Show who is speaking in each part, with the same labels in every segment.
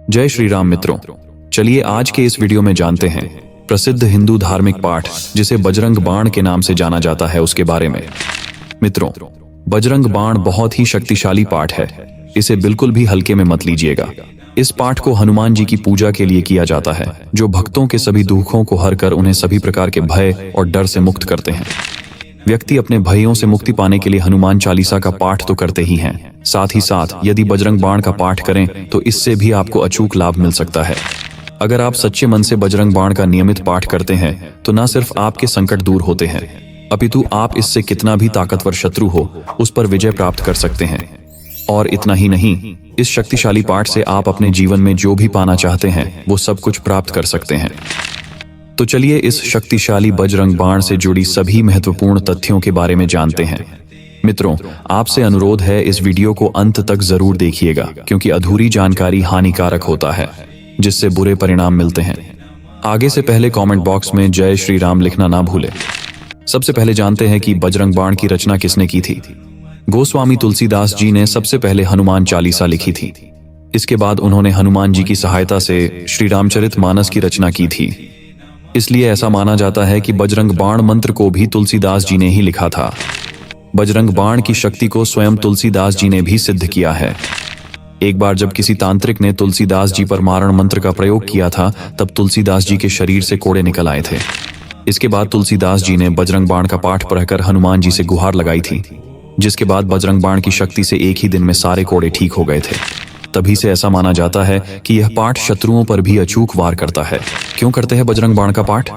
Speaker 1: जय श्री राम मित्रों, चलिए आज के इस वीडियो में जानते हैं प्रसिद्ध हिंदू धार्मिक पाठ जिसे बजरंग बाण के नाम से जाना जाता है उसके बारे में। मित्रों, बजरंग बाण बहुत ही शक्तिशाली पाठ है, इसे बिल्कुल भी हल्के में मत लीजिएगा। इस पाठ को हनुमान जी की पूजा के लिए किया जाता है, जो भक्तों के सभी दुखों को हर कर उन्हें सभी प्रकार के भय और डर से मुक्त करते हैं। व्यक्ति अपने भयों से मुक्ति पाने के लिए हनुमान चालीसा का पाठ तो करते ही हैं, साथ ही साथ यदि बजरंग बाण का पाठ करें तो इससे भी आपको अचूक लाभ मिल सकता है। अगर आप सच्चे मन से बजरंग बाण का नियमित पाठ करते हैं तो न सिर्फ आपके संकट दूर होते हैं, अपितु आप इससे कितना भी ताकतवर शत्रु हो उस पर विजय प्राप्त कर सकते हैं। और इतना ही नहीं, इस शक्तिशाली पाठ से आप अपने जीवन में जो भी पाना चाहते हैं वो सब कुछ प्राप्त कर सकते हैं। तो चलिए इस शक्तिशाली बजरंग बाण से जुड़ी सभी महत्वपूर्ण तथ्यों के बारे में जानते हैं। मित्रों, आपसे अनुरोध है इस वीडियो को अंत तक जरूर देखिएगा, क्योंकि अधूरी जानकारी हानिकारक होता है जिससे बुरे परिणाम मिलते हैं। आगे से पहले कमेंट बॉक्स में जय श्री राम लिखना ना भूलें। सबसे पहले जानते हैं कि बजरंग बाण की रचना किसने की थी। गोस्वामी तुलसीदास जी ने सबसे पहले हनुमान चालीसा लिखी थी। इसके बाद उन्होंने हनुमान जी की सहायता से श्री रामचरितमानस की रचना की थी। इसलिए ऐसा माना जाता है कि बजरंग बाण मंत्र को भी तुलसीदास जी ने ही लिखा था। बजरंग बाण की शक्ति को स्वयं तुलसीदास जी ने भी सिद्ध किया है। एक बार जब किसी तांत्रिक ने तुलसीदास जी पर मारण मंत्र का प्रयोग किया था, तब तुलसीदास जी के शरीर से कोड़े निकल आए थे। इसके बाद तुलसीदास जी ने बजरंग बाण का पाठ पढ़कर हनुमान जी से गुहार लगाई थी, जिसके बाद बजरंग बाण की शक्ति से एक ही दिन में सारे कोड़े ठीक हो गए थे। तभी से ऐसा माना जाता है कि यह पाठ शत्रुओं पर भी अचूक वार करता है। क्यों करते हैं बजरंग बाण का पाठ?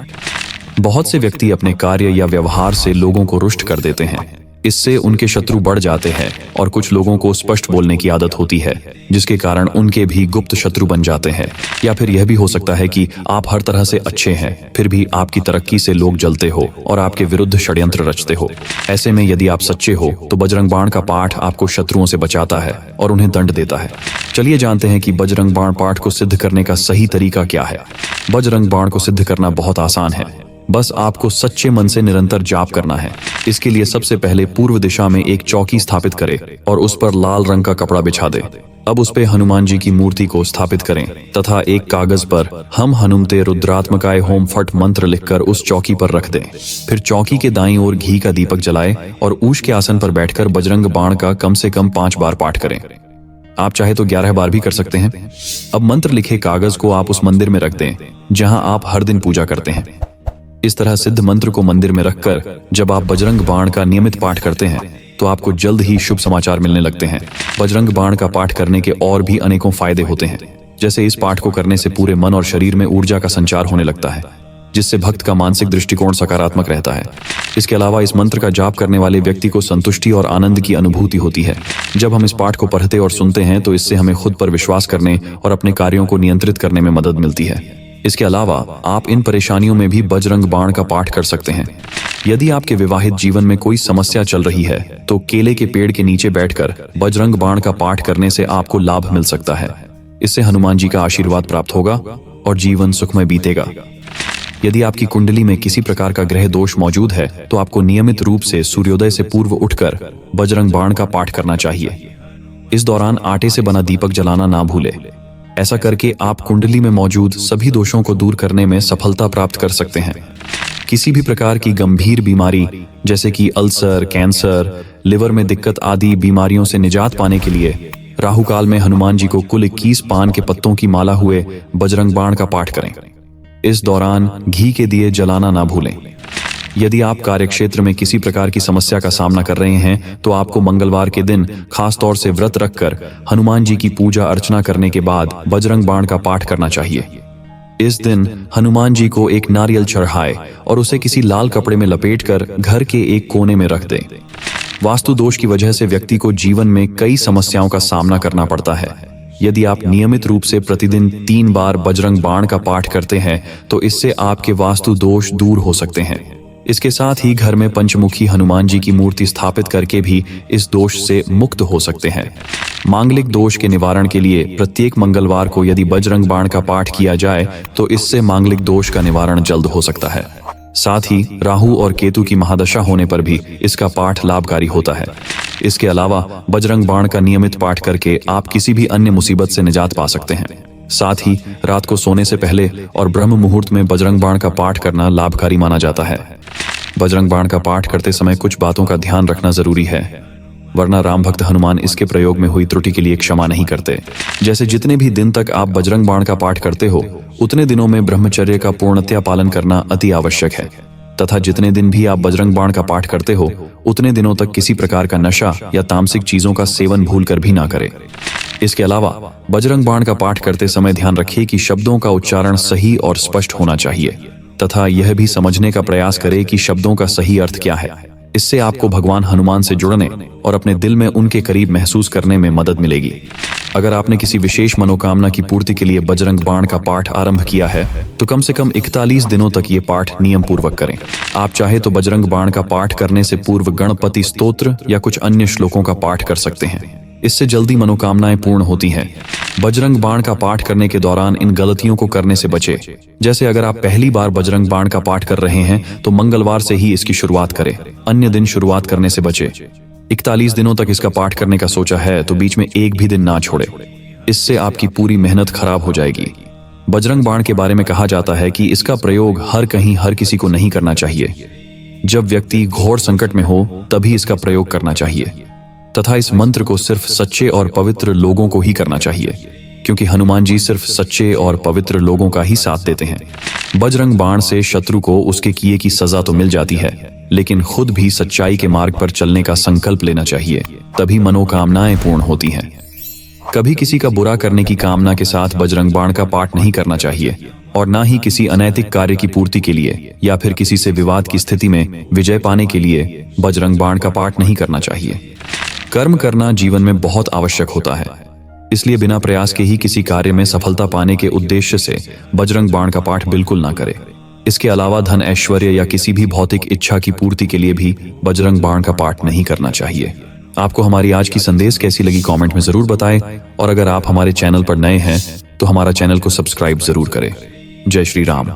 Speaker 1: बहुत से व्यक्ति अपने कार्य या व्यवहार से लोगों को रुष्ट कर देते हैं। इससे उनके शत्रु बढ़ जाते हैं और कुछ लोगों को स्पष्ट बोलने की आदत होती है, जिसके कारण उनके भी गुप्त शत्रु बन जाते हैं। या फिर यह भी हो सकता है कि आप हर तरह से अच्छे हैं, फिर भी आपकी तरक्की से लोग जलते हो और आपके विरुद्ध षड्यंत्र रचते हो। ऐसे में यदि आप सच्चे हो तो बजरंग बाण का पाठ आपको शत्रुओं से बचाता है और उन्हें दंड देता है। चलिए जानते हैं कि बजरंग बाण पाठ को सिद्ध करने का सही तरीका क्या है। बजरंग बाण को सिद्ध करना बहुत आसान है, बस आपको सच्चे मन से निरंतर जाप करना है। इसके लिए सबसे पहले पूर्व दिशा में एक चौकी स्थापित करें और उस पर लाल रंग का कपड़ा बिछा दें। अब उस पे हनुमान जी की मूर्ति को स्थापित करें तथा एक कागज पर हम हनुमते रुद्रात्मकाय होम फट मंत्र लिखकर उस चौकी पर रख दें। फिर चौकी के दाईं ओर घी का दीपक जलाएं और ऊष के आसन पर बैठकर बजरंग बाण का कम से कम 5 बार पाठ करें। आप चाहे तो 11 बार भी कर सकते हैं। अब मंत्र लिखे कागज को आप उस मंदिर में रख दें जहां आप हर दिन पूजा करते हैं। इस तरह सिद्ध मंत्र को मंदिर में रखकर जब आप बजरंग बाण का नियमित पाठ करते हैं तो आपको जल्द ही शुभ समाचार मिलने लगते हैं। बजरंग बाण का पाठ करने के और भी अनेकों फायदे होते हैं, जैसे इस पाठ को करने से पूरे मन और शरीर में ऊर्जा का संचार होने लगता है, जिससे भक्त का मानसिक दृष्टिकोण सकारात्मक रहता है। इसके अलावा इस मंत्र का जाप करने वाले व्यक्ति को संतुष्टि और आनंद की अनुभूति होती है। जब हम इस पाठ को पढ़ते और सुनते हैं तो इससे हमें खुद पर विश्वास करने और अपने कार्यों को नियंत्रित करने में मदद मिलती है। इसके अलावा आप इन परेशानियों में भी बजरंग बाण का पाठ कर सकते हैं। यदि आपके विवाहित जीवन में कोई समस्या चल रही है तो केले के पेड़ के नीचे बैठकर बजरंग बाण का पाठ करने से आपको लाभ मिल सकता है। इससे हनुमान जी का आशीर्वाद प्राप्त होगा और जीवन सुखमय बीतेगा। यदि आपकी कुंडली में किसी प्रकार का ग्रह दोष मौजूद है तो आपको नियमित रूप से सूर्योदय से पूर्व उठकर बजरंग बाण का पाठ करना चाहिए। इस दौरान आटे से बना दीपक जलाना ना भूले। ऐसा करके आप कुंडली में मौजूद सभी दोषों को दूर करने में सफलता प्राप्त कर सकते हैं। किसी भी प्रकार की गंभीर बीमारी जैसे कि अल्सर, कैंसर, लिवर में दिक्कत आदि बीमारियों से निजात पाने के लिए राहु काल में हनुमान जी को कुल 21 पान के पत्तों की माला हुए बजरंग बाण का पाठ करें। इस दौरान घी के दिए जलाना ना भूलें। यदि आप कार्यक्षेत्र में किसी प्रकार की समस्या का सामना कर रहे हैं तो आपको मंगलवार के दिन खास तौर से व्रत रखकर हनुमान जी की पूजा अर्चना करने के बाद बजरंग बाण का पाठ करना चाहिए। इस दिन हनुमान जी को एक नारियल चढ़ाए और उसे किसी लाल कपड़े में लपेटकर घर के एक कोने में रख दें। वास्तु दोष की वजह से व्यक्ति को जीवन में कई समस्याओं का सामना करना पड़ता है। यदि आप नियमित रूप से प्रतिदिन 3 बार बजरंग बाण का पाठ करते हैं तो इससे आपके वास्तु दोष दूर हो सकते हैं। इसके साथ ही घर में पंचमुखी हनुमान जी की मूर्ति स्थापित करके भी इस दोष से मुक्त हो सकते हैं। मांगलिक दोष के निवारण के लिए प्रत्येक मंगलवार को यदि बजरंग बाण का पाठ किया जाए तो इससे मांगलिक दोष का निवारण जल्द हो सकता है। साथ ही राहु और केतु की महादशा होने पर भी इसका पाठ लाभकारी होता है। इसके अलावा बजरंग बाण का नियमित पाठ करके आप किसी भी अन्य मुसीबत से निजात पा सकते हैं। साथ ही रात को सोने से पहले और ब्रह्म मुहूर्त में बजरंग बाण का पाठ करना लाभकारी माना जाता है। बजरंग बाण का पाठ करते समय कुछ बातों का ध्यान रखना जरूरी है, वरना राम भक्त हनुमान इसके प्रयोग में हुई त्रुटि के लिए क्षमा नहीं करते। जैसे जितने भी दिन तक आप बजरंग बाण का पाठ करते हो उतने दिनों में ब्रह्मचर्य का पूर्णतया पालन करना अति आवश्यक है, तथा जितने दिन भी आप बजरंग बाण का पाठ करते हो उतने दिनों तक किसी प्रकार का नशा या तामसिक चीजों का सेवन भूलकर भी ना करें। इसके अलावा बजरंग बाण का पाठ करते समय ध्यान रखिए कि शब्दों का उच्चारण सही और स्पष्ट होना चाहिए, तथा यह भी समझने का प्रयास करें कि शब्दों का सही अर्थ क्या है। इससे आपको भगवान हनुमान से जुड़ने और अपने दिल में उनके करीब महसूस करने में मदद मिलेगी। अगर आपने किसी विशेष मनोकामना की पूर्ति के लिए बजरंग बाण का पाठ आरंभ किया है तो कम से कम 41 दिनों तक ये पाठ नियम पूर्वक करें। आप चाहे तो बजरंग बाण का पाठ करने से पूर्व गणपति स्तोत्र या कुछ अन्य श्लोकों का पाठ कर सकते हैं, इससे जल्दी मनोकामनाएं पूर्ण होती हैं। बजरंग बाण का पाठ करने के दौरान इन गलतियों को करने से बचे। जैसे अगर आप पहली बार बजरंग बाण का पाठ कर रहे हैं तो मंगलवार से ही इसकी शुरुआत करें, अन्य दिन शुरुआत करने से बचे। 41 दिनों तक इसका पाठ करने का सोचा है तो बीच में एक भी दिन ना छोड़े, इससे आपकी पूरी मेहनत खराब हो जाएगी। बजरंग बाण के बारे में कहा जाता है कि इसका प्रयोग हर कहीं हर किसी को नहीं करना चाहिए। जब व्यक्ति घोर संकट में हो तभी इसका प्रयोग करना चाहिए, तथा इस मंत्र को सिर्फ सच्चे और पवित्र लोगों को ही करना चाहिए, क्योंकि हनुमान जी सिर्फ सच्चे और पवित्र लोगों का ही साथ देते हैं। बजरंग बाण से शत्रु को उसके किए की सजा तो मिल जाती है, लेकिन खुद भी सच्चाई के मार्ग पर चलने का संकल्प लेना चाहिए, तभी मनोकामनाएं पूर्ण होती हैं। कभी किसी का बुरा करने की कामना के साथ बजरंग बाण का पाठ नहीं करना चाहिए, और ना ही किसी अनैतिक कार्य की पूर्ति के लिए या फिर किसी से विवाद की स्थिति में विजय पाने के लिए बजरंग बाण का पाठ नहीं करना चाहिए। कर्म करना जीवन में बहुत आवश्यक होता है, इसलिए बिना प्रयास के ही किसी कार्य में सफलता पाने के उद्देश्य से बजरंग बाण का पाठ बिल्कुल ना करें। इसके अलावा धन ऐश्वर्य या किसी भी भौतिक इच्छा की पूर्ति के लिए भी बजरंग बाण का पाठ नहीं करना चाहिए। आपको हमारी आज की संदेश कैसी लगी कमेंट में जरूर बताएं, और अगर आप हमारे चैनल पर नए हैं तो हमारा चैनल को सब्सक्राइब जरूर करें। जय श्री राम।